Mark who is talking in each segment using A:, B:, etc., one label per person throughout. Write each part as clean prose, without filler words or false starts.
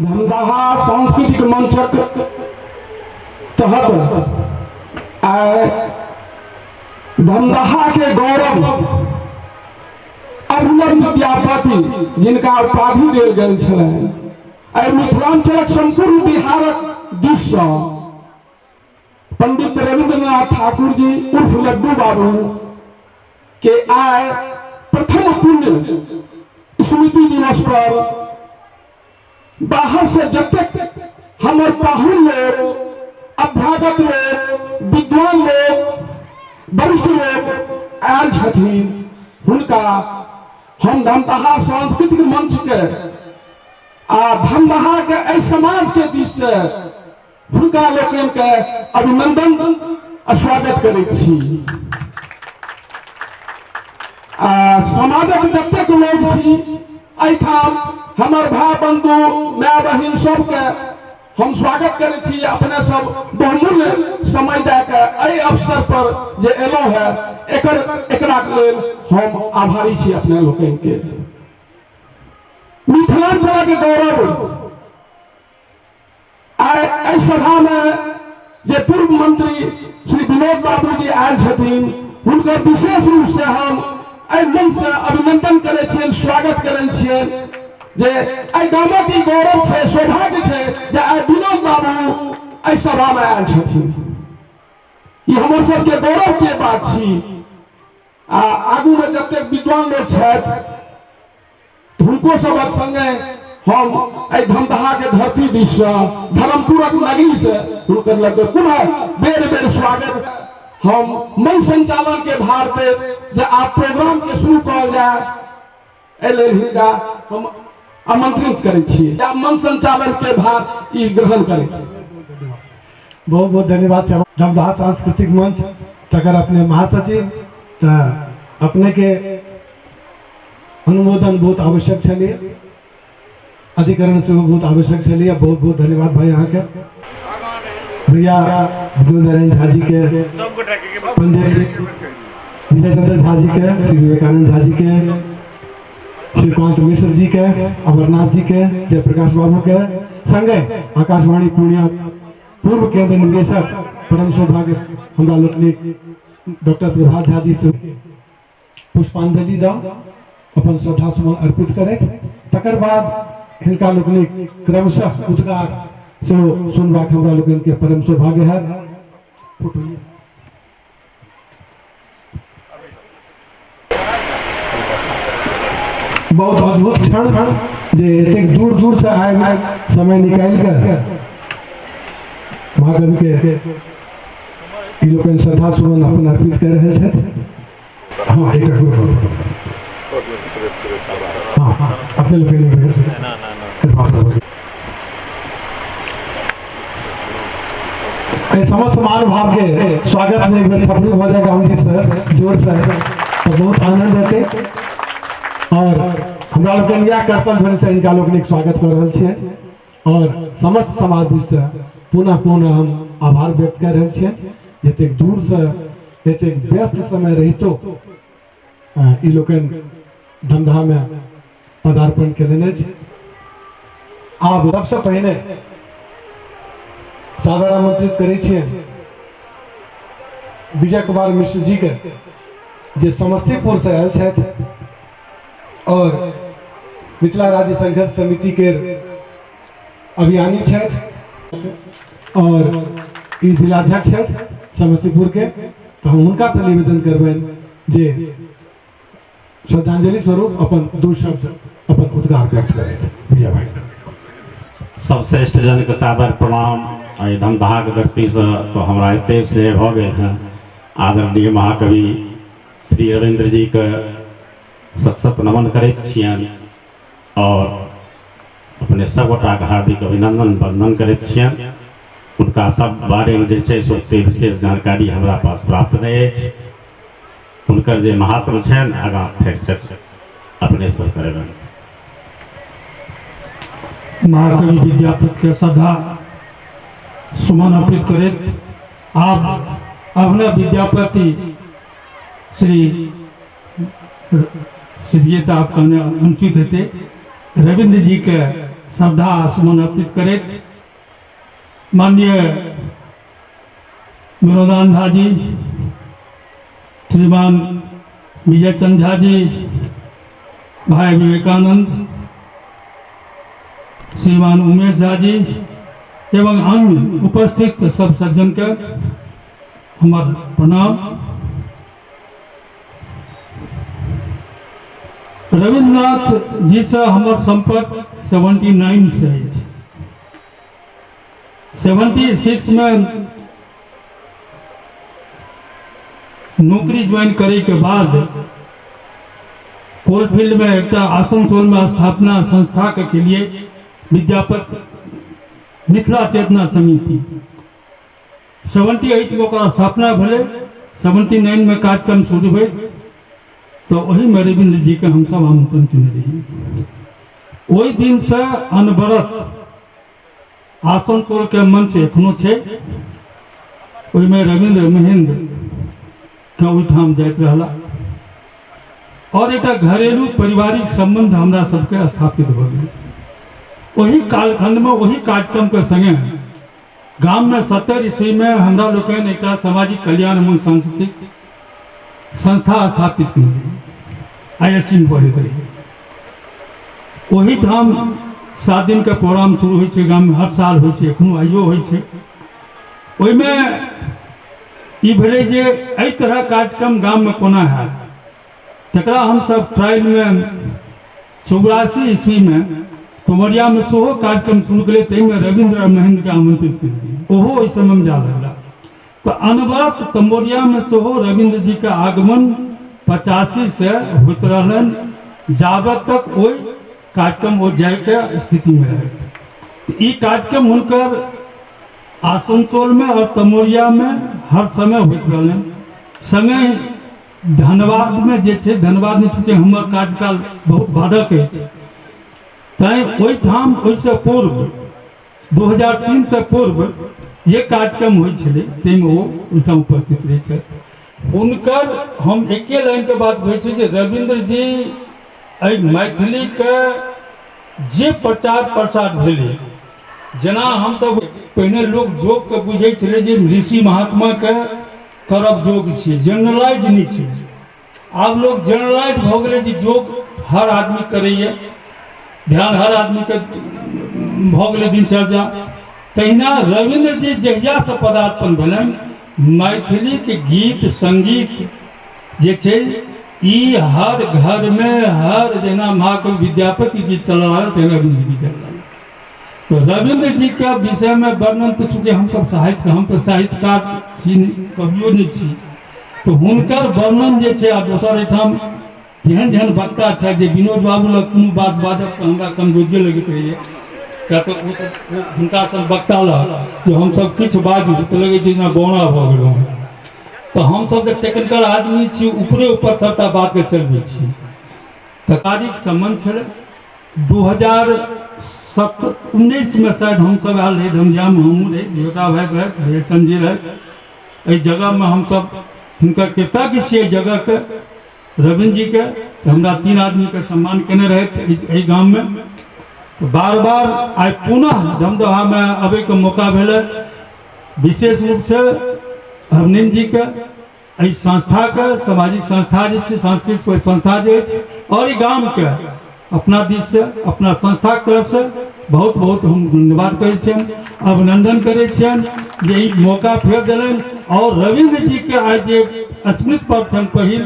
A: धमदाहा सांस्कृतिक मंचक तहत आय धमदाहा के गौरव अभिनव विद्यापति जिनका उपाधि देल गेल छलनि आय मिथिलांचलक संपूर्ण बिहारक दिस पंडित रविंद्रनाथ ठाकुर जी उर्फ लड्डू बाबू के आय प्रथम पुण्य स्मृति दिवस पर बाहर से जब तक हमारे पाहुन लोग, अभ्यागत लोग, विद्वान लोग, वरिष्ठ लोग आयल छथिन, हुनका हम धमदाहा सांस्कृतिक मंच के आ धमदाहा के एहि समाज के दिस से हुनका लोकन के अभिनंदन आ स्वागत करैत छी। समाजक जतेक लोग छी एहिठाम हमर भाई बंधु माय बहिन सबके हम स्वागत करै छी। अपने सब बहुमूल्य समय दे के एहि अवसर पर जे एलो है एकरा लेल हम आभारी छी अपने लोकन के। मिथिलांचल के गौरव आय एहि सभा में जे पूर्व मंत्री श्री विनोद बाबू जी आयल छथिन, हुनकर विशेष रूप से हम एहि मंच से अभिनंदन करै छियनि, स्वागत करै छियनि जे एहि गामक ई गौरव छै, सौभाग्य छै जे आइ विनोद बाबू एहि सभा में आयल छथिन। ई हमर सबके गौरव के बात छी। आगू में जतेक विद्वान लोग छथि हुनको सबक संगे हम एहि धमदाहा के धरती दिस धर्मपुरक नगरी से हुनकर लगे पुनः बेर बेर स्वागत हम मन संचालन के भार पे जे आप प्रोग्राम के शुरू कल जाए एहि लेल हिनका हम आमंत्रित करै छियै। आप मन संचालन के भार ई ग्रहण करें।
B: बहुत बहुत धन्यवाद। धमदाहा सांस्कृतिक मंच तकर अपने महासचिव अपने के अनुमोदन बहुत आवश्यक छलिए, अधिकरण से बहुत आवश्यक छलिए। बहुत बहुत धन्यवाद भाई यहाँ के भैया नारायण झा जी के, पंडित विजय चंद्र झा जी के, श्री विवेकानंद झा जी के, श्रीकांत मिश्र जी के, अमरनाथ जी के, जयप्रकाश बाबू के संगे आकाशवाणी पूर्णिया पूर्व केंद्र निदेशक परम सौभाग्य हमरा लोकनिक डॉक्टर प्रभात झा जी से पुष्पांजलि द अपन श्रद्धा सुमन अर्पित करैत तकर बाद हिनका लोकनिक क्रमशः उद्गार से सुनबाक हमरा लोकन के परम सौभाग्य है। बहुत अद्भुत क्षण जे एतेक दूर दूर से आए समय निकाल कर महाकवि के ई लोकन श्रद्धा सुमन अपन अर्पित कर रहे छथि। हाँ एक हाँ अपने लोग समस्त महानुभाव के स्वागत में एक बार थपड़ी हो जाएगा हम से जोर से तो बहुत आनंद हेते और हमरा लोग यह कर्तव्य से इनका लोग स्वागत कर रहे छिए और समस्त समाज दिस से पुनः पुनः हम आभार व्यक्त कर रहे छिए। जतेक दूर से एतेक व्यस्त समय रहितो ई लोकन धमदाहा में पदार्पण करेने छै। आब सबसे पहले सादर आमंत्रित करै छियै विजय कुमार मिश्र जी के जे समस्तीपुर से आयल छथि और मिथिला राज्य संघर्ष समिति के अभियानी छथि और ई जिलाध्यक्ष छथि समस्तीपुर के। तो हम उनका से निवेदन करबनि जे श्रद्धांजलि स्वरूप अपन दो शब्द अपन उद्गार व्यक्त करें। भैया भाई
C: सब श्रेष्ठ जन के सादर प्रणाम। धमदाहा के धरती से तो हमारा स्टेज से हो गए हैं। आदरणीय महाकवि श्री रविंद्र जी के सत सत नमन करैत छियनि और अपने सबगोटा के हार्दिक अभिनंदन वंदन करैत छियनि। उनका सब बारे में जैसे सोचते विशेष जानकारी हमारा पास प्राप्त नहीं है। उनकर जे महात्म छनि आगाँ फेर चर्चा अपने सब करेबनि।
D: महाकवि विद्यापति के श्रद्धा सुमन अर्पित करैत आप अभिनव विद्यापति श्री आपका अनुचित हेते रविंद्र जी के श्रद्धा सुमन अर्पित करैत माननीय विनोदान झा जी, श्रीमान विजय चंद झा जी, भाई विवेकानंद, श्रीमान उमेश झा जी एवं अन्य उपस्थित सब सज्जन के हमार प्रणाम। रविन्द्रनाथ जी से हमार संपर्क 79 से है। 76 में नौकरी ज्वाइन करे के बाद कोलफील्ड में एक आसनसोल में स्थापना संस्था के लिए विद्यापति मिथिला चेतना समिति 78 में ओकर स्थापना भले, 79 में कार्यक्रम शुरू हुए, तो वही में रविन्द्र जी के हम सब आमंत्रण केने रही। वही दिन से अनवरत आसनसोल के मंच एखनो छे, ओहि में रविन्द्र महेंद्र के ओहिठाम जाइत रहला और एक घरेलू पारिवारिक संबंध हमरा सबके स्थापित भ गेल। वही कालखंड में वही कार्यक्रम के संगे गांव में 70 ईस्वी में हमरा लोकन एक सामाजिक कल्याण एवं सांस्कृतिक संस्था स्थापित की ISC में पढ़ैत रही। वही ठाम 7 दिन के प्रोग्राम शुरू होइ छै, गांव में हर साल होइ छै, एखनो आइयो होइ छै। ओहि में ई भेलै जे एहि तरह कार्यक्रम गांव में कोना हैत, तकरा हम सब ट्रायल में 84 ईस्वी में तुमरिया में सेहो कार्यक्रम शुरू करें, ताहिमे रविन्द्र महेंद्र के आमंत्रित करिए, ओहो ओहि समय में जा लगला। तो अनवरत तमोरिया में सेहो रविन्द्र जी के आगमन 85 से होइत रहलन, जाबत तक ओहि कार्यक्रम वो जाय के स्थिति में रहे। ई कार्यक्रम हुनकर आसनसोल में और तमोरिया में हर समय होइत रहलन। संगे धनबाद में जे छै, धनबाद में चूँकि हमर कार्यकाल बहुत बाधक अछि, तैं ओहिठाम ओहिसँ पूर्व 2003 से पूर्व जे कार्यक्रम होइ छलै ताहिमे ओ ओहिठाम उपस्थित रहै छथि। हुनकर हम एके लाइन के बात कहै छी जे रविन्द्र जी एहि मैथिली के जे प्रचार प्रसार भेलै, जेना हम सब पहिने लोग जोग के बुझै छलै जे ऋषि महात्मा के करब जोग छियै, जनरलाइज नहीं छै। आब लोग जनरलाइज भऽ गेलै जे जोग हर आदमी करैए, ध्यान हर आदमी के भऽ गेलै दिनचर्या। तहिना रविन्द्र जी जहिया से पदार्पण भेलनि, मैथिली के गीत संगीत जे छै ई हर घर में, हर जेना महाकवि विद्यापति गीत चल रहा है, रविन्द्र जी चल रहा है। तो रविन्द्र जी के विषय में वर्णन तो चूँकि हम सब साहित्य, हम तो साहित्यकार छी, कवियो नहीं छी, तो हुनकर वर्णन जे छै आ दोसर एहिठाम जेहन जेहन वक्ता छै जे विनोद बाबू लग कोनो बात बाजब तऽ हमरा कमजोरिये लगैत रहैए, किया तऽ ओ हुनका सब वक्ता लग जो हम सब किछु बाजू तऽ लगै छै जेना बौना भऽ गेलहुँ। तो हम सब तऽ टेक्निकल आदमी छी, ऊपरे ऊपर सबटा बात के चलबै छी। तऽ तारीख संबंध छलै 2019 में शायद हम सब आयल रही धमजाम, हमहूँ रही, विवेका भाई रहे, संजय रहे। एहि जगह में हम सब हुनकर कृतज्ञ छियै जगह के, रविन्द्र जी के, हमरा 3 आदमी के सम्मान केने रहे गांव में। तो बार बार आइ पुनः धमदहा में अबै के मौका भेलै, विशेष रूप से अरविंद जी के, एहि संस्था के, सामाजिक संस्था जे छै, सांस्कृतिक संस्था जे छै, और ई गांव के अपना दिश से, अपना संस्था के तरफ से बहुत बहुत हम धन्यवाद करै छियनि, अभिनंदन करै छियनि जे ई मौका फेर देलनि। और रविन्द्र जी के आइ जे स्मृति पर्व छनि पहिल,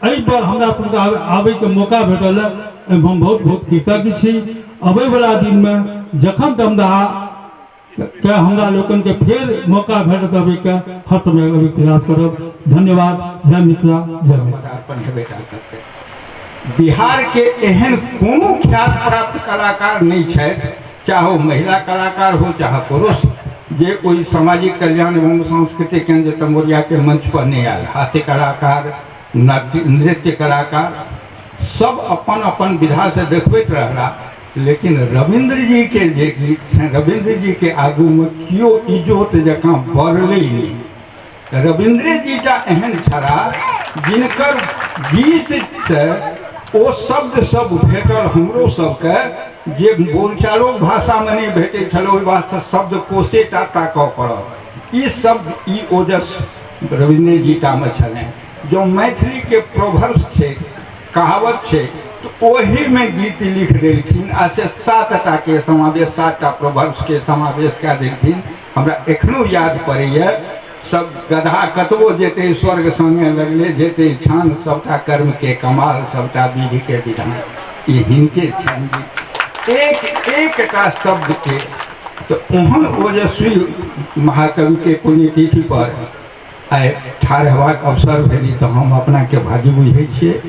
D: एहि पर हमरा सबके आबै के मौका भेटल है, हम बहुत बहुत कृतज्ञ छी। अबै वाला दिन में जखन दमदहा के हमरा लोकन के फेर मौका भेटत अबै के, हर समय अबै प्रयास करब। धन्यवाद। जय मिथिला, जय मिथिला।
E: बिहार के एहन कोनो ख्यात प्राप्त कलाकार नहीं है, चाहे वो महिला कलाकार हो चाहे पुरुष, जे कोई सामाजिक कल्याण एवं सांस्कृतिक केंद्र तमोरिया के मंच पर नहीं आयल। हास्य कलाकार, नृत्य कलाकार सब अपन अपन विधा से देखबैत रहला, लेकिन रविन्द्र जी के जे गीत हैं, रविन्द्र जी के आगू में कियो इजोत जकाँ बढ़ले नहीं। रविन्द्र जी का एहन छड़ा जिनकर गीत से ओ शब्द सब भेटल हमरो सबके जे बोलचालो भाषा में नहीं भेटे छल, ओहि वास्ते शब्द कोशे टा ताकऽ पड़ल। ई शब्द ई ओजस रविन्द्र जी टा में छलै। जो मैथिली के प्रोवर्ब्स छै, कहावत छै, तो ओही में गीत लिख देलखिन आ से 7 टा के समावेश, 7 टा प्रोवर्ब्स के समावेश कऽ देलखिन। हमरा एखनो याद पड़ैया, सब गधा कतबो जेते स्वर्ग संगे लगले जेते छान, सबटा कर्म के कमाल, सबटा विधि के विधान, ये हिनके छन। एक एकटा शब्द के तो ओहन ओजस्वी महाकवि के पुण्यतिथि पर आइ ठाढ़ हेबाक अवसर भेली, तो हम अपना के भागी बुझै छियै।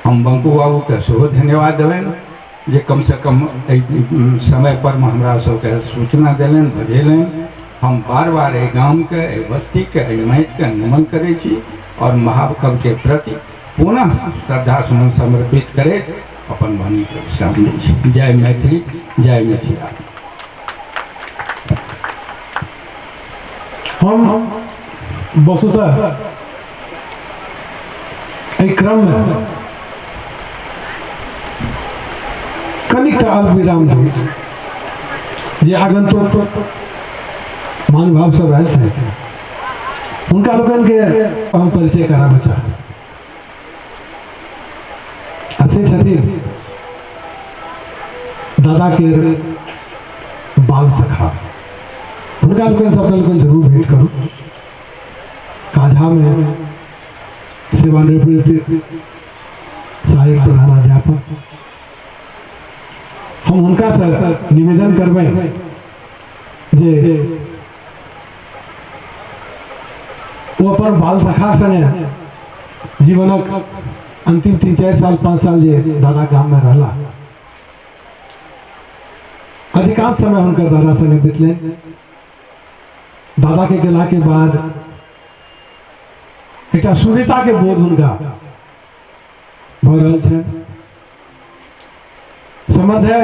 E: हम बंकू बाबू के सेहो धन्यवाद देबनि जे कम से कम समय पर में हमरा सबके सूचना देलनि, बजेलनि। हम बार बार एहि गाम के, एहि बस्ती के, एहि माटि के नमन करै छी और महाकवि के प्रति पुनः श्रद्धा सुमन समर्पित करैत अपन वाणी के विश्राम दै छी। जय मैथिली, जय मिथिला।
B: हम वस्तुतः एहि क्रम में कनिक अल्प विराम दैत जे आगंतुक महानुभाव सब आयल छथि, हुनका लोकनि के हम परिचय कराबऽ चाहब। से छथिन दादा के बाल सखा। हुनका लोकनि से अपना लोकनि जरूर भेंट करू। काझा में सेवानिवृत्त सहायक प्रधानाध्यापक, हम हुनका से निवेदन करबै जे वो अपन बाल सखा संगे जीवनक अंतिम 3-4 साल 5 साल जे दादा गाम में रहला, अधिकांश समय हुनकर दादा संगे बितलनि। दादा के गेला के बाद एकटा शून्यता के बोध हुनका भऽ रहल छनि। संबंध है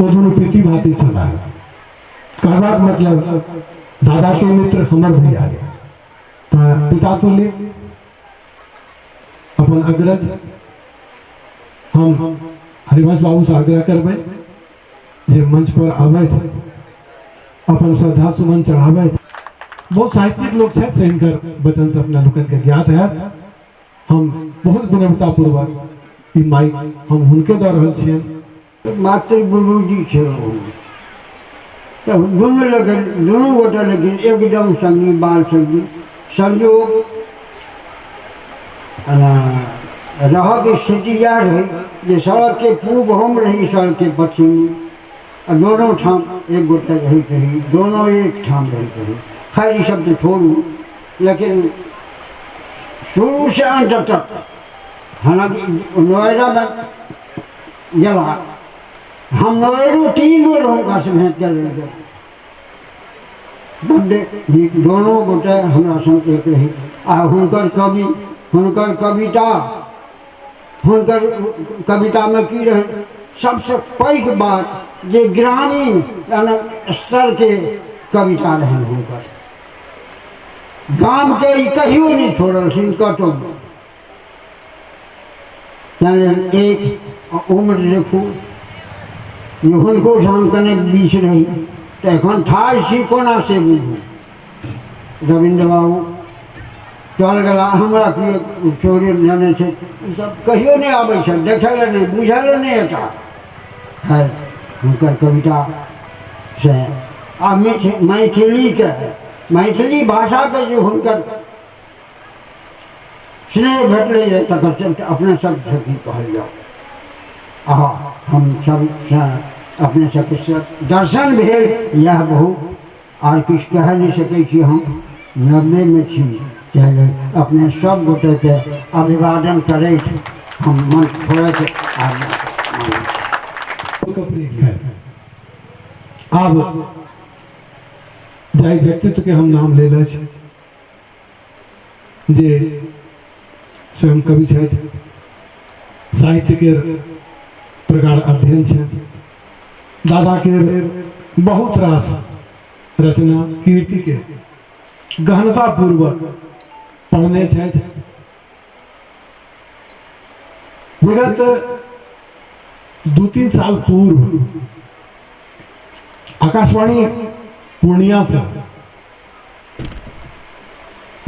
B: वो दुनू प्रीति भांति चला। कहबाक मतलब दादा के मित्र हमर भैया पिता तुल्य अपन अग्रज। हम हरिवंश बाबू से आग्रह करबै जे मंच पर आबैत अपन श्रद्धा सुमन चढ़ाबैत। बहुत साहित्यिक लोग छथि से हिनकर वचन से अपना लोकन के ज्ञात है। हम बहुत विनम्रता पूर्वक ई माइक हम हुनके दऽ रहल छियनि।
F: मातृ गुरुजी छलहुँ, दुनू गोटा लेकिन एकदम संगी, बाल संगी। संयोग रह के स्थिति इएह रही जे सड़क के पूर्व हम रही, सड़क के पश्चिम, दोनों ठाम एक गोटा रहैत रही, दोनों एक ठाम रहैत रही। खैर ई सब तो छोड़ू, लेकिन शुरू से अंत तक हालांकि नोएडा में गेला, हम नोएडो 3 बेर हुनका से भेंट कर बड्ड दोनों गोटे हमरा संग एक रही। आ हुनकर कवि, हुनकर कविता में की रहे, सबसे पैघ बात जे ग्रामीण स्तर के कविता रहे हुनकर। गाम के ई कहियो नहीं छोड़लखिन कतौ। एक उम्र देखू हुनको हम कने बीच रही, तो एखन ठाढ़ छी कोना से बुझू। रविन्द्र बाबू चल गला, हमरा केओ चोरी जाने छै, ई सब कहियो नहीं आबै छै, देखै लए नहीं, बुझै लए नहीं एता। खैर हुनकर कविता से आ मैथिली भाषा के जो हुनकर स्नेह भेटलै तकर अपने सब से की कहल जाओ। हम सब अपने सबके दर्शन भेल, यह बहुत और किछु कह नहीं सकै छी। हम 90 में छी, चले अपने सब गोटे के अभिवादन करैत हम मन छोड़ैत
B: आब जाहि व्यक्तित्व के हम नाम ले ले छी, जे स्वयं कवि छथि, साहित्य के प्रगाढ़ अध्ययन छथि, दादा के बहुत रास रचना कीर्ति के गहनता पूर्वक पढ़ने छथि। विगत 2-3 साल पूर्व आकाशवाणी पूर्णिया से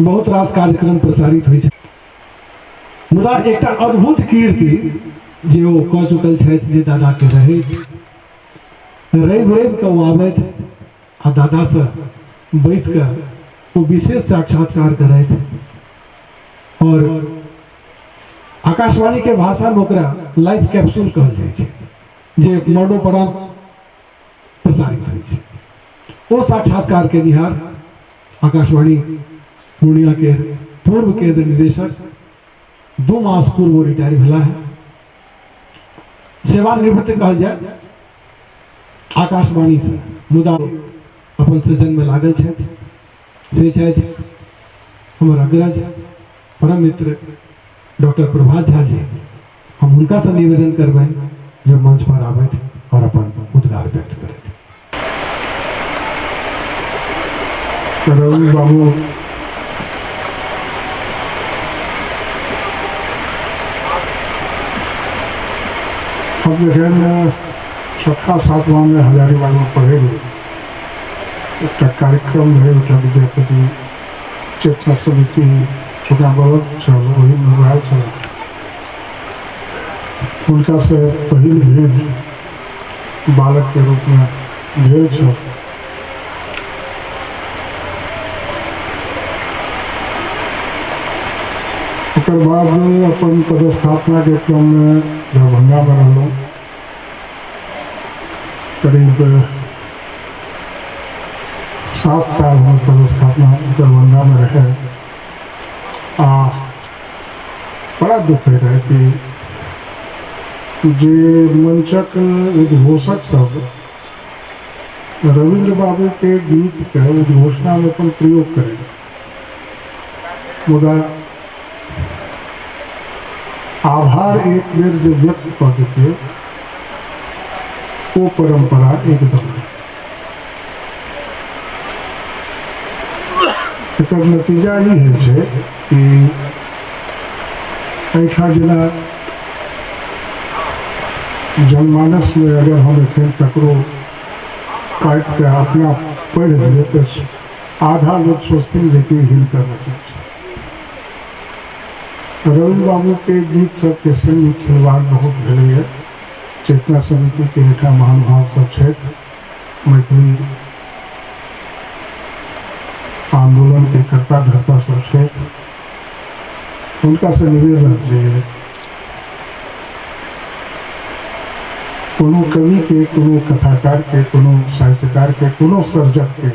B: बहुत रास कार्यक्रम प्रसारित हुई। मुदा एक अद्भुत कीर्ति जे ओ कह चुकल छथि जे दादा के रहैत रवि के ओ आबैत आ दादा से बैस के वो विशेष साक्षात्कार करैत और आकाशवाणी के भाषा में ओकरा लाइव कैप्सूल कहल जाइ छै जे मरणोपरांत प्रसारित होइ छै। वो साक्षात्कार के निहार आकाशवाणी पूर्णिया के पूर्व केंद्र निदेशक 2 मास पूर्व रिटायर भेला है। सेवानिवृत्त कहल जाए आकाशवाणी से, मुदा अपन सृजन में लागल छथि। से छथि हमर अग्रज परम मित्र डॉक्टर प्रभात झा जी। हम हुनका से निवेदन करबनि जो मंच पर आबथि और अपन उद्गार व्यक्त करथि।
G: रवि बाबू हम जखन 6-7वां में हजारीबाग में पढ़े रही, एक कार्यक्रम रहे विद्यापति चेतना समिति छोटा बलक छल, वही में रहल छल। हुनका से पहिल भेंट बालक के रूप में भेल छल। ओकर बाद अपन पदस्थापना के क्रम में दरभंगा में रहलहुँ। करीब 7 साल में पदस्थापना दरभंगा में रहे। बड़ा दुख है कि जे मंचक उद्घोषक सब रविंद्र बाबू के गीत के उद्घोषणा में अपन प्रयोग करें, मुदा आभार एक बेर जो व्यक्त कर देते वो परंपरा एकदम एकर नतीजा ही है कि ऐठा जना जनमानस में अगर हम एखन ककरो पाइत के अपना पढ़ दिए तो आधा लोग सोचते हैं कि हिनकर रचना। रवि बाबू के गीत सब के संग खिलवाड़ बहुत भेलै है। चेतना समिति के हेठा महानुभाव सब छथि, मैथिली आंदोलन के कर्ता धर्ता सब छथि। उनका से निवेदन जे कोनो कवि के, कोनो कथाकार के, कोनो साहित्यकार के, कोनो सर्जक के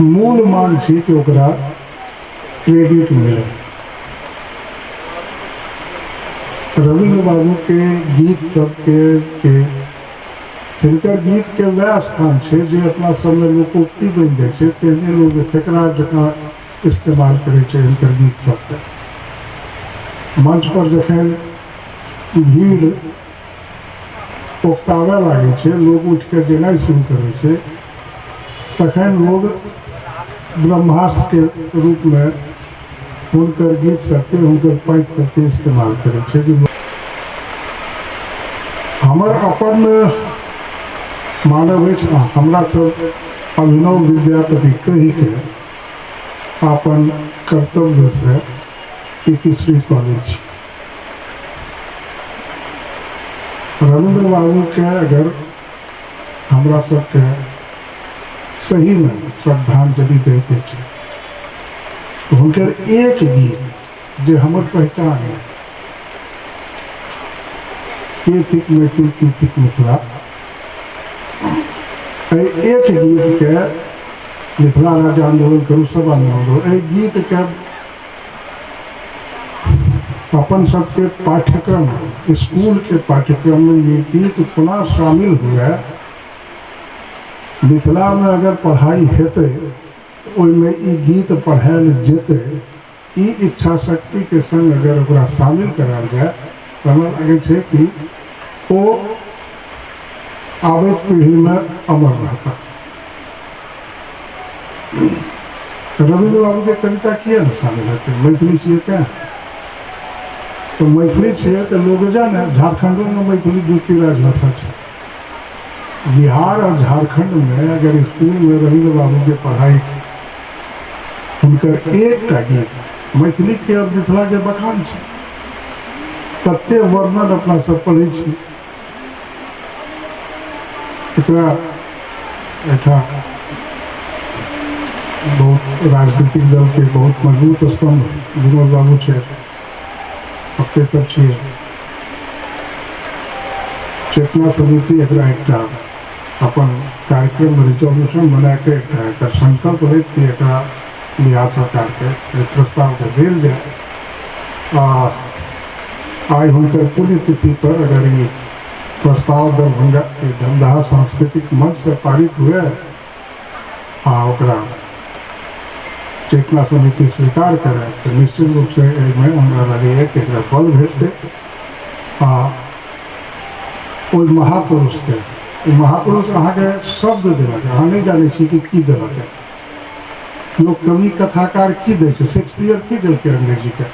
G: मूल मांग छै कि ओकरा क्रेडिट मिले। रविंद्र बाबू के गीत सबके हिनकर गीत के वह स्थान है जो अपना समय लोकोक्ति बन जाए छै, तेहने लोग फेकरा जकरा इस्तेमाल करे छै हिनकर गीत सबके। मंच पर जखन भीड़ उकतावे लागे छै, लोग उठ के जेनाइ शुरू करे छै, तखन लोग ब्रह्मास्त्र के रूप में हुनकर गीत सबके, हुनकर पैंत सबके इस्तेमाल करे छै। हमर अपन मानव अछि, हमरा सब अभिनव विद्यापति कहि के अपन कर्तव्य से पितृश्री कॉलेज छी। रविंद्र बाबू के अगर हमरा सबके सही में श्रद्धांजलि दे के छै तो हुनकर एक गीत जे हमर पहचान है, के थिक मैथिल की थिक मिथिला, एक गीत के मिथिला राज्य आंदोलन करू सब आंदोलन, एक गीत के अपन सबके पाठ्यक्रम, स्कूल के पाठ्यक्रम में ये गीत पुनः शामिल हुआ। मिथिला में अगर पढ़ाई हेतै ओहिमे ई गीत पढ़ायल जेतै, ई इच्छा शक्ति के संग अगर ओकरा शामिल करायल जाए तो हमरा लगे छै कि ओ आबैत पीढ़ी में अमर रहता। रविंद्र बाबू के कविता किए न शामिल हेतै, मैथिली छियै तें तो मैथिली है तो लोग जाने झारखंडों में मैथिली दूसरी राजभाषा है। बिहार और झारखंड में अगर स्कूल में रविंद्र बाबू के पढ़ाई उनकर एक गीत मैथिली के और मिथिला के बखान है। कते वर्णन अपना सब पढ़े बहुत राजनीतिक दल के बहुत मजबूत स्तंभ विनोद बाबू है। पक्के सब छे चेतना समिति एक अपन कार्यक्रम रिजोल्यूशन बना के एक संकल्प ले कि बिहार सरकार के प्रस्ताव के दिल जाए। आज हुनकर पुण्यतिथि पर अगर ये प्रस्ताव दरभंगा के धमदाहा सांस्कृतिक मंच से पारित हुए ओकरा चेतना समिति स्वीकार करे तो निश्चित रूप से हमरा लगे कि बल भेटते महापुरुष के महापुरुष अहाँ के शब्द दिलक अहाँ नहीं जाने छी कि की दिलक है। लोग कवि कथाकार की दे छै शेक्सपियर की दिल के अंग्रेजी के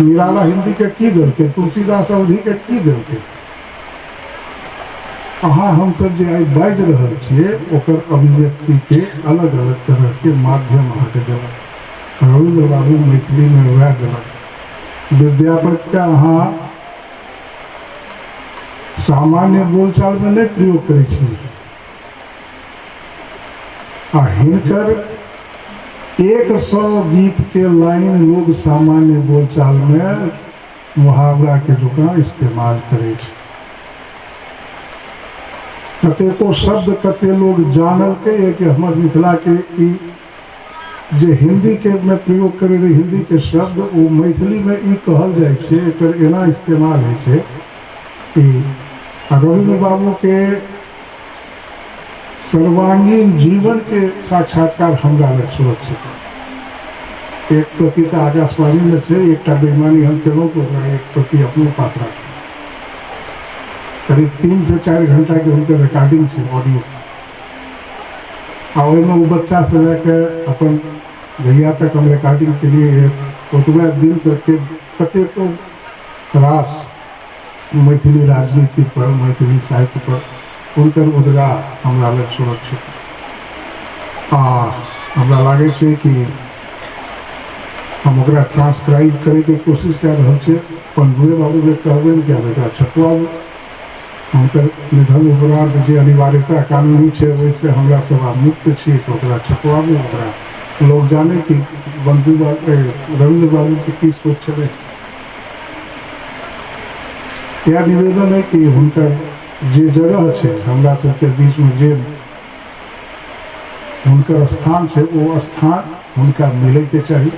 G: निराला हिंदी के की दिल के तुलसीदास अवधि के की दिल के अहाँ हम सब जे आई बाज रहल छियै ओकर अभिव्यक्ति के अलग अलग तरह के माध्यम अहाँ के देलक। रविंद्र बाबू मैथिली में वह दिलक। विद्यापति का अहाँ सामान्य बोलचाल में नहीं प्रयोग करे छी हिनकर 100 गीत के लाइन लोग सामान्य बोलचाल में मुहावरा के जगह इस्तेमाल करे छी। कतेको शब्द कते लोग जानल के कि हमर मिथिला के जे हिंदी के में प्रयोग करे रहे हिंदी के शब्द वो मैथिली में ई कहल जाय छे एकर एना इस्तेमाल है छे कि रविंद्र बाबू के सर्वांगीण जीवन के साक्षात्कार हमरा लग सुरक्षित एक प्रति तो आकाशवाणी में से एक बेईमानी हम केलों को एक प्रति अपने पास रख करीब 3 से 4 घंटा के उनके रिकॉर्डिंग से ऑडियो और में वो बच्चा से लेकर अपन भैया तक हम रिकॉर्डिंग के लिए उतने दिन तक के कते को रास मैथिली राजनीति पर मैथिली साहित्य पर उनकर उद्गार हमरा लग सुरक्षित हमरा लागे छे कि हम ओकरा ट्रांसक्राइब करे के कोशिश कर रहे छे पंडुए बाबू के कहबे क्या बेटा छपवाबू उनकर निधन उपरांत जे अनिवार्यता कानूनी छे वैसे हमरा सब मुक्त छे तो ओकरा छपवाबू ओकरा लोग जाने कि बंधु रविंद्र बाबू के की सोच छे। यह निवेदन है कि हुनकर जे जगह है हमरा सबके बीच में जे हुनकर स्थान है वो स्थान हुनका मिले के चाहिए।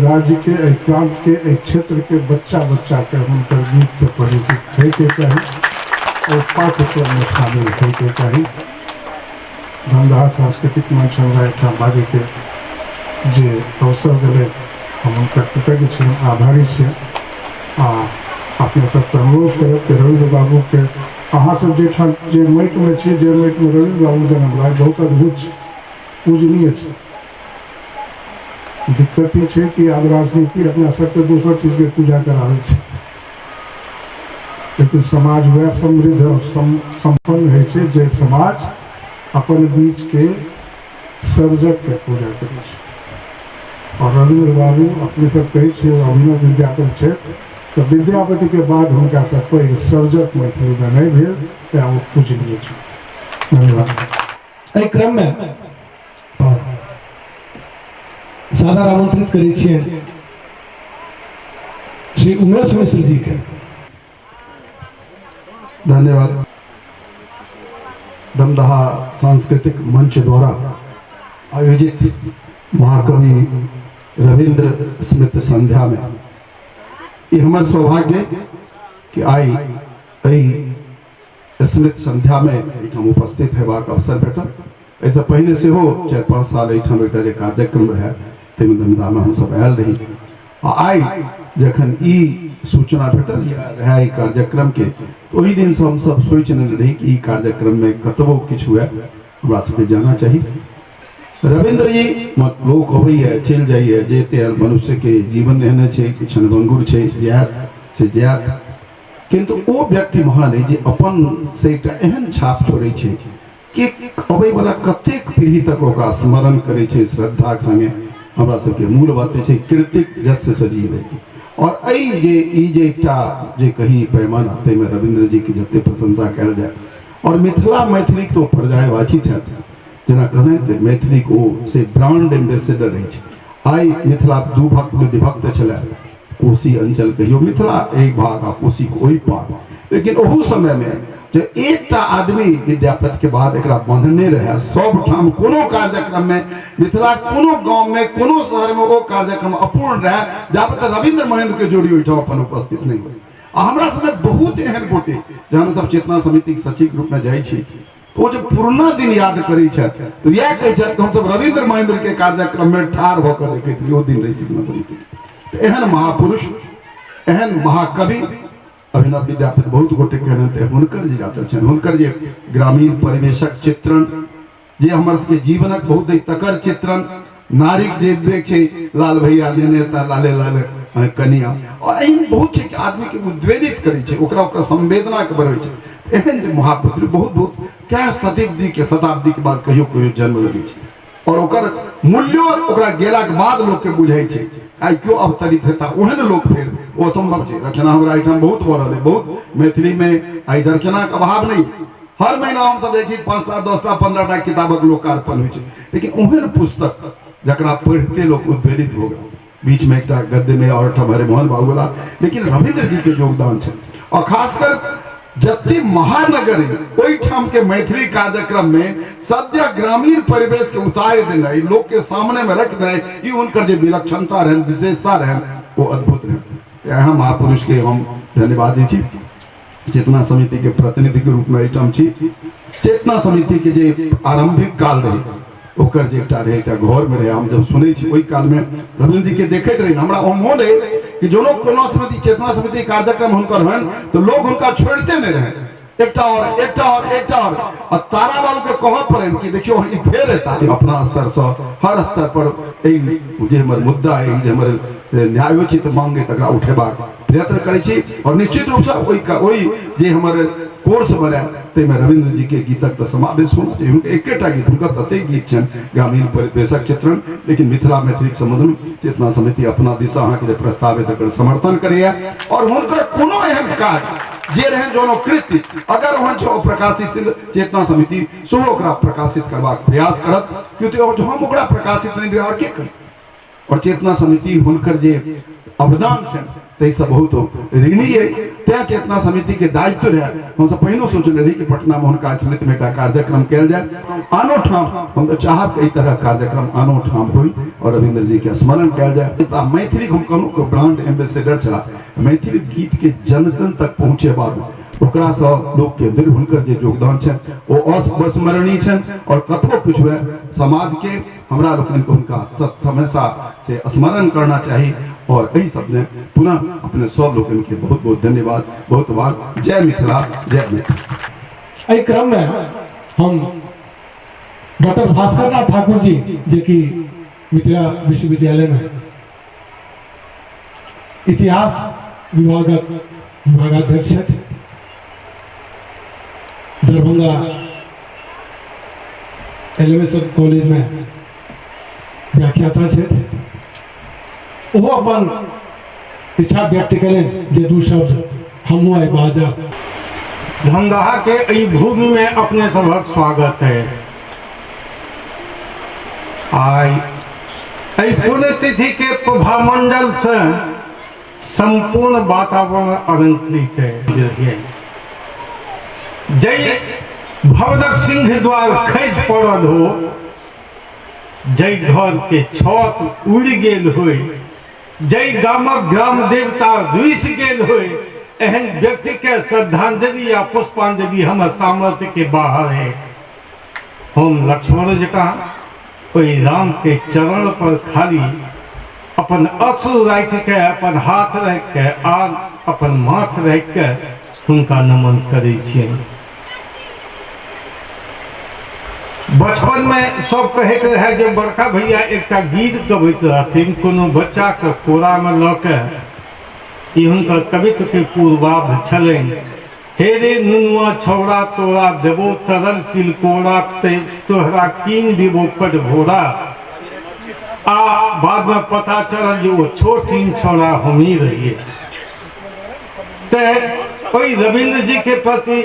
G: राज्य के प्रांत के क्षेत्र के बच्चा बच्चा के हुनकर गीत से परिचित होके चाहिए और पाठ्यक्रम में शामिल होके चाहिए। धमदाहा सांस्कृतिक मंच हमरा एठाम बाजे के जे अवसर दिले हम उनकर कृतज्ञ छी आभारी छी। अपने सबसे अनुरोध करब कि रविंद्र बाबू के अहाँ सब जे माटि में छी जे माटि में रविंद्र बाबू जन्म लाए बहुत अद्भुत पूजनीय है। दिक्कत ये है कि अब राजनीति अपना सबके दूसर चीज के पूजा करावे छे लेकिन समाज वह समृद्ध और संपन्न है जे समाज अपन बीच के सर्जक के पूजा करे छे। और रविंद्र बाबू अपने सब कहे छे अभिनव विद्यापति है तो विद्यापति के बाद उनका सब कोई सर्जक मैथिली में नहीं भेल क्या वो पूजनीय छे। धन्यवाद।
B: एहि क्रम में सादर आमंत्रित करै छियै श्री उमेश मिश्र जी के।
H: धन्यवाद। दमदहा सांस्कृतिक मंच द्वारा आयोजित महाकवि रविंद्र स्मृति संध्या में ये हमार सौभाग्य कि आई स्मृति संध्या में हम उपस्थित हेबाक अवसर भेटल। ऐसा पहले से हो 4-5 साल एठाम एक कार्यक्रम रहे दमदहा में हम सब आयल रही आई जखन ई सूचना भेटल रहे कार्यक्रम के तो वही दिन से हम सब सोच रही कि कार्यक्रम में कतबो किछु हुए हमरा सबके जाना चाहिए रविंद्र जी लोग होई है चल जाइए जे तेल मनुष्य के जीवन रहने छे कि क्षणभंगुर छे ज्याद से ज्याद किंतु वो व्यक्ति महान है जे अपन से एकटा एहन छाप छोड़े छे कि अबै वाला कतेक पीढ़ी तक ओकरा स्मरण करे छे श्रद्धा के संगे हमरा सबके मूल बात छे कृतिक जस सजीव है और आई जे एकटा जे कही पैमाना ते में रविंद्र जी की जते प्रशंसा कैल जाए और मिथिला मैथिली तो पर्यायवाची छथि जेना कहने ते मैथिली को से ब्रांड एम्बेसडर रही छे आई मिथिला दू भक्त में विभक्त छले कोसी अंचल कहियो मिथिला एक भाग आ कोसी को ओहि पार लेकिन ओहू समय में जो एकटा आदमी विद्यापति के बाद एकरा बांधने रहे सब ठाम कोनो कार्यक्रम में मिथिला कोनो गांव में कोनो शहर में वो कार्यक्रम अपूर्ण रहे जब तक रविंद्र महेंद्र के जोड़ी ओहिठाम अपन उपस्थित नहीं हो हमरा समय बहुत एहन गोटे जहाँ सब चेतना समिति के सचिव रूप में जाइ छी तो जो पुराना दिन याद करी छे तो यह कहे छे हम सब रविंद्र महेंद्र के कार्यक्रम में ठार होकर देखैत रही ओ दिन रही चेतना समिति तो एहन महापुरुष एहन महाकवि अभिनव विद्यापति बहुत गोटे कहने हुनकर जे जातर छन हुनकर जे ग्रामीण परिवेशक चित्रण जे हमर सबके जीवनक बहुत तकर चित्रण नारी जे देख छे लाल भैया नेता लाले लाले कनिया और एहन बहुत छे कि आदमी के उद्वेलित करै छे ओकरा संवेदना के बढ़ै छे एहन जे महापुरुष बहुत क्या शताब्दी के बाद कहियो जन्म लगे छे और ओकर मूल्य ओकरा गेला के बाद लोग के बुझाई छे आई क्यों अवतरित हेता ओहन लोग फिर वो असंभव छे रचना हमरा एठाम बहुत भ रहल है बहुत मैथिली में आई रचना के अभाव नहीं हर महीना हम सब देखी 5 टा 10 टा 15 टा किताबक लोकार्पण होइ छे लेकिन ओहन पुस्तक जकरा पढ़ते लोग उद्वेलित हो गए बीच में एक गद्य में और हमारे मोहन बाबू वाला लेकिन रविंद्र जी के योगदान छे और खासकर जति महानगर ओई ठाम के मैथिली कार्यक्रम में सद्य ग्रामीण परिवेश के उतार देना लोग के सामने में रख दे ई उनकर जे विलक्षणता रहन विशेषता रहन वो अद्भुत रहन यहाँ महापुरुष के हम धन्यवाद दी छी चेतना समिति के प्रतिनिधि के रूप में एठाम छी चेतना समिति के जे आरंभिक काल रहे ओकर जे एकटा रहे एकटा घर में रहे हम जब सुनै छी ओई काल में रविंद्र जी के देखैत रही हमरा ओ मोन है कि जो लोग कोनो समिति चेतना समिति कार्यक्रम हुनकर हन तो लोग उनका छोड़ते नहीं रहे एकटा और तारा बाबू के कह पड़े कि देखियो ई फेर एता अपना स्तर से हर स्तर पर ए जे हमर मुद्दा है जे हमर न्यायोचित मांग है तकरा उठेबाक प्रयत्न करै छी और निश्चित रूप से ओई जे हमर कोर्स बने ते में रविंद्र जी के गीतक तो समावेश होना चाहिए उनके एकेटा गीत उनका तते गीत छन ग्रामीण परिवेशक चित्रण लेकिन मिथिला मैथिली संबंध में चेतना समिति अपना दिशा अहाँ के प्रस्ताव तक समर्थन करैया और हुनकर कोनो एहन काज जे रहन जोनो कृत्य अगर वहां जो प्रकाशित चेतना समिति सो ओकरा प्रकाशित करबाक प्रयास करत क्योंकि जो हम ओकरा प्रकाशित नहीं और के कर और चेतना समिति हुनकर जे अवदान छन ते सब बहुत ऋणी है त्या चेतना समिति के दायित्व रहे हम सब पहिनो सोचले रही कि पटना में हुनका समिति में एकटा कार्यक्रम कैल जाए आनो ठाम हम तो चाहत कई तरह कार्यक्रम आनो ठाम होई और रविंद्र जी के स्मरण कैल जाए मैथिली हम कहूँ को ब्रांड एम्बेसडर चला मैथिली गीत के जन जन तक पहुँचे बाद ओकरा से लोग के अंदर हुनकर जे योगदान छन वो अविस्मरणीय छन और कतबो कुछ हुए समाज के हमरा लोकन को उनका हमेशा से स्मरण करना चाहिए और यही सब ने पुनः अपने सब लोगन के बहुत बहुत धन्यवाद बहुत बार जय मिथिला जय मिथिला।
B: एहि क्रम में हम डॉक्टर भास्कर ठाकुर जी जे कि मिथिला विश्वविद्यालय में इतिहास विभागाध्यक्ष छथि दरभंगा एलिवेशन कॉलेज में व्याख्याता छथि वो अपन इच्छा व्यक्त करें जे दू शब्द हमू आइ बाजब।
E: धमदाहा के ई भूमि में अपने सबक स्वागत है। आई ई पुण्यतिथि के प्रभामंडल से संपूर्ण वातावरण अलंकृत है। जय भवदक सिंह द्वार खस पड़ल हो जय घर के छत उड़ गेल हो जय गामक ग्राम देवता रुस गेल हो एहन व्यक्ति के श्रद्धांजलि या पुष्पांजलि हम सामर्थ्य के बाहर है। हम लक्ष्मण जका ओई राम के चरण पर खाली अपन अश्रु रख के अपन हाथ रख के आर अपन माथ रख के हुनका नमन करे छियै। बचपन में सब कहते रहे जे बड़का भैया एक गीत गबैत रहथिन कोनो बच्चा के कोरा में लऽ के ई हुनकर कवित्व के पूर्वाध छलनि। हे रे नुनुआ छौड़ा तोरा देबो तरल तिलकोरा तोहरा कीन देबो कट भोरा। आ बाद में पता चलल जे वो छोटिन छौड़ा हम ही रहिए। तो रविंद्र जी के प्रति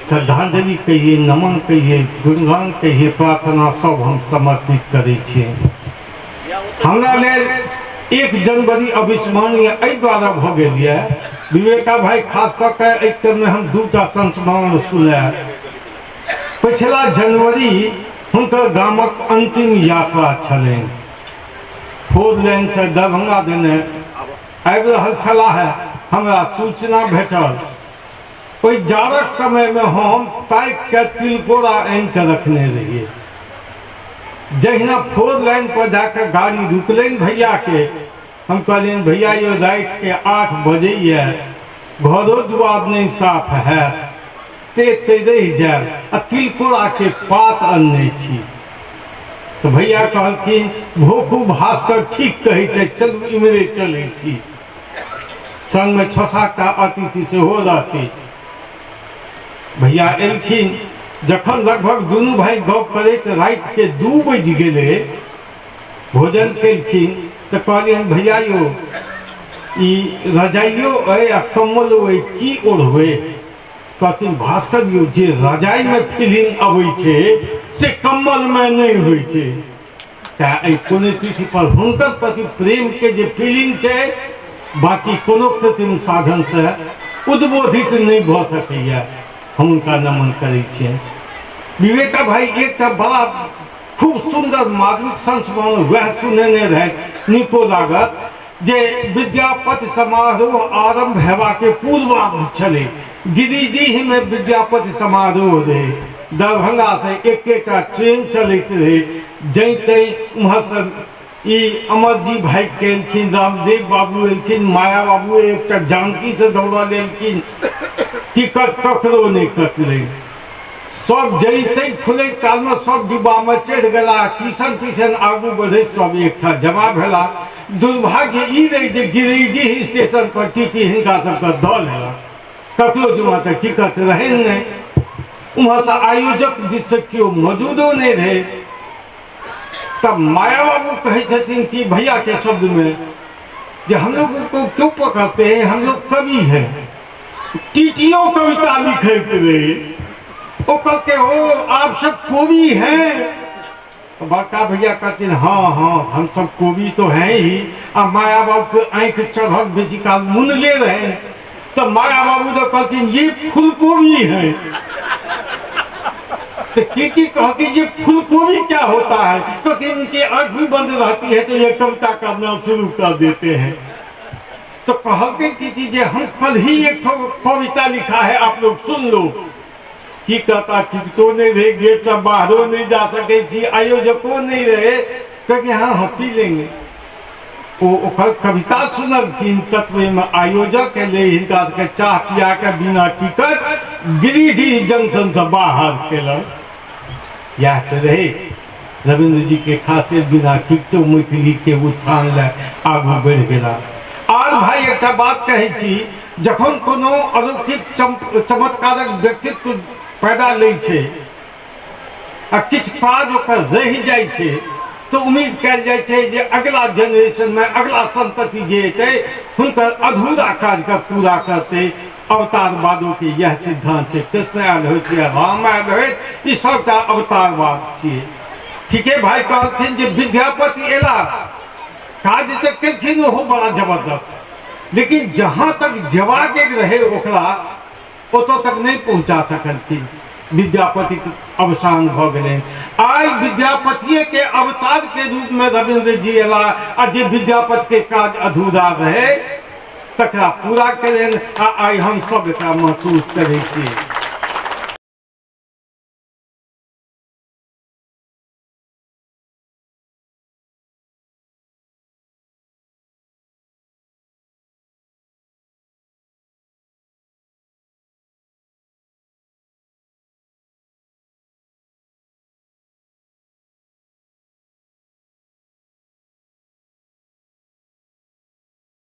E: श्रद्धांजलि कहिए, नमन कहिए, गुणगान कहिए, प्रार्थना सब हम समर्पित करै छियै। हमरा लेल 1 जनवरी अविस्मरणीय एहि द्वारा भऽ गेल यऽ, विवेका भाई खास कऽ के एहि क्रममे हम 2टा संस्मरण सुनाएब। पिछला जनवरी हुनकर गामक अंतिम यात्रा छलनि। 4 लेन से दरभंगा देने आबि रहल छलाह। हमरा सूचना भेटल। ओहि जाड़क समय में हम ताकि के तिलकोरा आनि के रखने रहिए। जहिना 4 लाइन पर जाकर गाड़ी रुकलनि भैया के, हम कहलियनि भैया ये रात के 8 बजे ये, घरो दुआर नहीं साफ है, ते रह जाए आ तिलकोरा के पात अनने छी। तो भैया कहलखिन भोकू भास्कर ठीक कहै छै, चलू इमरे चलै छी। संग में 6-7 टा अतिथि सेहो रहती। भैया एलखिन। जखन लगभग दुनू भाई गप करैत रात के 2 बज गेले, भोजन केलखिन, तो कहलियन भैया यो ई रजाइयो अइ आ कम्बलो अइ, की ओढ़बै? कहथिन भास्कर यो जे रजाई में फीलिंग अबै छै से कम्बल में नहीं होइ छै। तऽ पुण्यतिथि पर हुनकर प्रति प्रेम के जे फीलिंग छै, बाकी कोनो कृत्रिम साधन से उद्बोधित नहीं भऽ सकैया। हम उनका नमन करै छियै। विवेका भाई एक बड़ा खूब सुंदर मार्मिक संस्मरण वह सुनेने रहे, नीको लागत जे विद्यापति समारोह आरंभ हेबा के पूर्वाध छलै। गिरिडीह में विद्यापति समारोह रहे। दरभंगा से एकेटा ट्रेन चलैत रहे। जैते उम्हर से ई अमरजी भाई के एलखिन, रामदेव बाबू एलखिन, माया बाबू एक जानकी से दौड़ा लेलखिन। टिकट ककरो नहीं कटलै। सब जैते खुले काल में सब डिब्बा में चढ़ गला। किशन आगू बढ़े सब एक था जमा भेला। दुर्भाग्य ई रही जे गिरिडीह स्टेशन पर टीटी हिनका सबके दऽ लेलक। ककरो जुमा तक टिकट रहे नहीं। उम्हर से आयोजक दिस से क्यों मौजूदो नहीं रहे। तब माया बाबू कहे छथिन कि भैया के शब्द में जे हम लोग को क्यों पकड़ते हैं, हम लोग कवि हैं। टीटियों कविता लिखे थे। वो कहते हो आप सब कवि हैं। तो बड़का भैया कहते हैं हाँ हम सब कवि तो हैं ही। अब माया बाबू के आंख चढ़ल बेसी काल मुन ले रहे। तो माया बाबू तो कहते हैं ये फूलकोबी है। तो टीटी कहती ये फूलकोबी क्या होता है? क्योंकि इनकी आंख भी बंद रहती है तो ये कविता करना शुरू कर देते हैं। तो कहते टीटी जी हम कल ही एक कविता लिखा है, आप लोग सुन लो। की कहता टिकटो नहीं रहे, गेट से बाहरों नहीं जा सके जी, आयोजकों नहीं रहे। तो हाँ पी लेंगे। वो कविता सुनल तत्व में आयोजक ले हिनका के चाह पिया के बिना टिकट गिरिडीह जंक्शन से बाहर केलक। यह तो रहे रविंद्र जी के खासियत, बिना टिकटो मैथिली के उत्थान ले आगू बढ़ गया। और भाई एक बात कहे छी, जखन कोनो अलौकिक चमत्कारक व्यक्तित्व पैदा लै छै आ किछ काज ओकर रहि जाइ छै, तो उम्मीद कल जाए छै जे अगला जनरेशन में अगला संतति जे हेतै हुनकर अधूरा काज के पूरा करते। अवतारवादों के यह सिद्धांत है। कृष्ण आयल होइत या राम आयल होइत, ई सबटा अवतारवाद छियै। ठीके भाई कहलखिन जे विद्यापति एला, काज तो केलखिन ओहो बड़ा जबरदस्त, लेकिन जहां तक जेबाक रहे ओकरा ओतऽ तक नहीं पहुंचा सकलखिन। विद्यापति के अवसान भ गेलै। आइ विद्यापतिये के अवतार के रूप में रविंद्र जी एला आ जे विद्यापति के काज अधूरा रहे तकरा पूरा करें। आई हम सब एकरा महसूस करै छी।